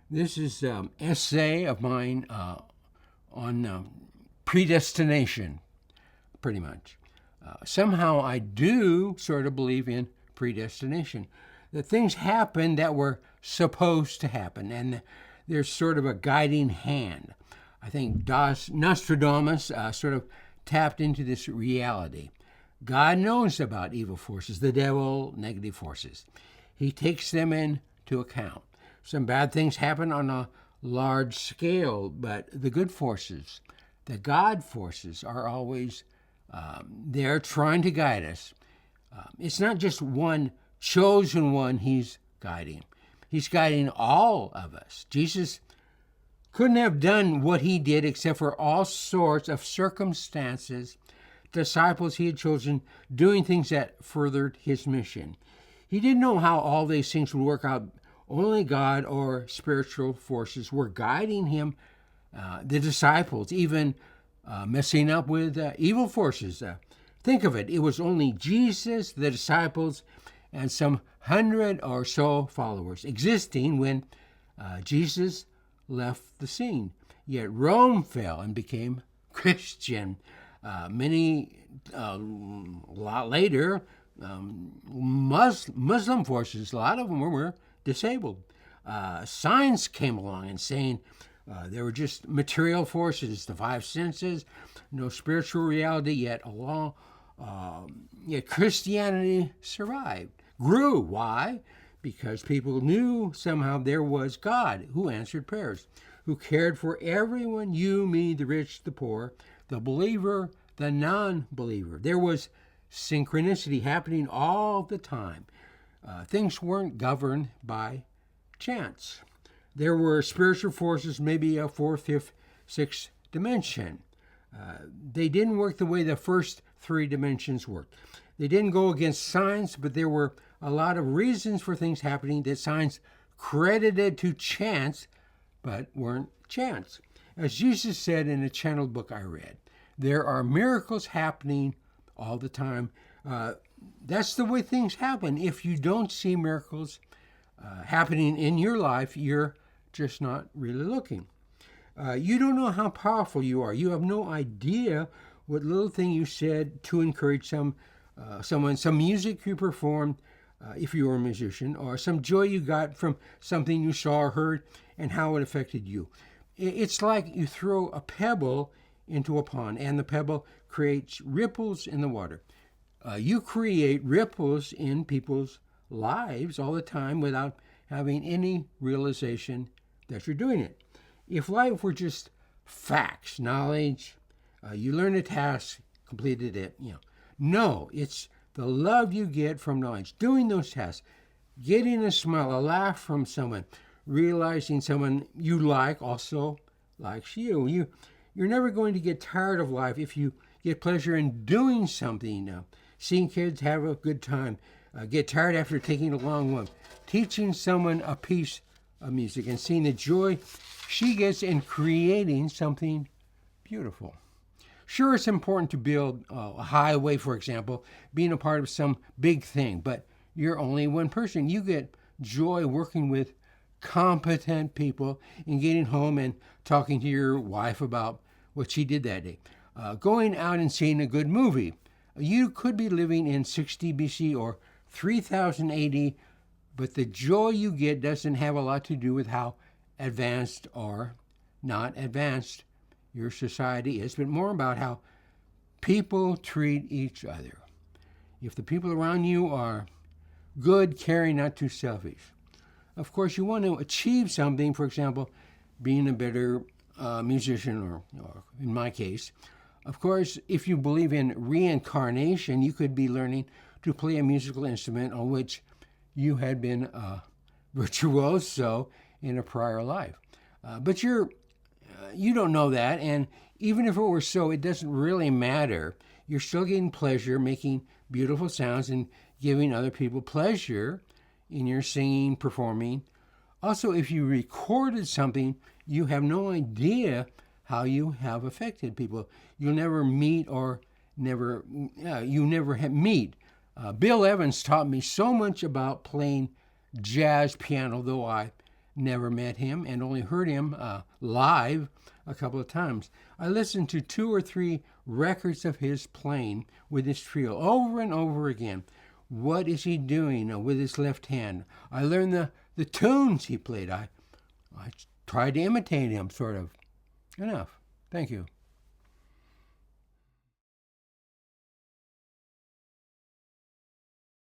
This is an essay of mine on predestination, pretty much. Somehow I do sort of believe in predestination, that things happen that were supposed to happen, and there's sort of a guiding hand. I think Nostradamus sort of tapped into this reality. God knows about evil forces, the devil, negative forces. He takes them into account. Some bad things happen on a large scale, but the good forces, the God forces, are always there trying to guide us. It's not just one chosen one he's guiding. He's guiding all of us. Jesus couldn't have done what he did except for all sorts of circumstances, disciples he had chosen doing things that furthered his mission. He didn't know how all these things would work out. Only God or spiritual forces were guiding him, the disciples, even messing up with evil forces. Think of it. It was only Jesus, the disciples, and some 100 or so followers existing when Jesus left the scene. Yet Rome fell and became Christian. A lot later, Muslim forces, a lot of them were disabled. Science came along and saying there were just material forces, the five senses, no spiritual reality, yet Christianity survived, grew. Why? Because people knew somehow there was God who answered prayers, who cared for everyone, you, me, the rich, the poor, the believer, the non-believer. There was synchronicity happening all the time. Things weren't governed by chance. There were spiritual forces, maybe a fourth, fifth, sixth dimension. They didn't work the way the first three dimensions worked. They didn't go against science, but there were a lot of reasons for things happening that science credited to chance, but weren't chance. As Jesus said in a channeled book I read, there are miracles happening all the time. That's the way things happen. If you don't see miracles happening in your life, you're just not really looking. You don't know how powerful you are. You have no idea what little thing you said to encourage someone, some music you performed, if you were a musician, or some joy you got from something you saw or heard, and how it affected you. It's like you throw a pebble into a pond, and the pebble creates ripples in the water. You create ripples in people's lives all the time without having any realization that you're doing it. If life were just facts, knowledge, you learn a task, completed it, No, it's the love you get from knowledge, doing those tasks, getting a smile, a laugh from someone, realizing someone you like also likes you. You're never going to get tired of life if you get pleasure in doing something. Seeing kids have a good time, get tired after taking a long one, teaching someone a piece of music, and seeing the joy she gets in creating something beautiful. Sure, it's important to build a highway, for example, being a part of some big thing, but you're only one person. You get joy working with competent people and getting home and talking to your wife about what she did that day. Going out and seeing a good movie. You could be living in 60 BC or 3000 AD, but the joy you get doesn't have a lot to do with how advanced or not advanced your society is, but more about how people treat each other. If the people around you are good, caring, not too selfish. Of course, you want to achieve something, for example, being a better musician, or in my case. Of course, if you believe in reincarnation, you could be learning to play a musical instrument on which you had been a virtuoso in a prior life. But you don't know that, and even if it were so, it doesn't really matter. You're still getting pleasure, making beautiful sounds, and giving other people pleasure in your singing, performing. Also, if you recorded something, you have no idea how you have affected people. You'll never meet meet. Bill Evans taught me so much about playing jazz piano, though I never met him and only heard him live a couple of times. I listened to 2 or 3 records of his playing with his trio over and over again. What is he doing with his left hand? I learned the tunes he played. I tried to imitate him, sort of. Enough. Thank you.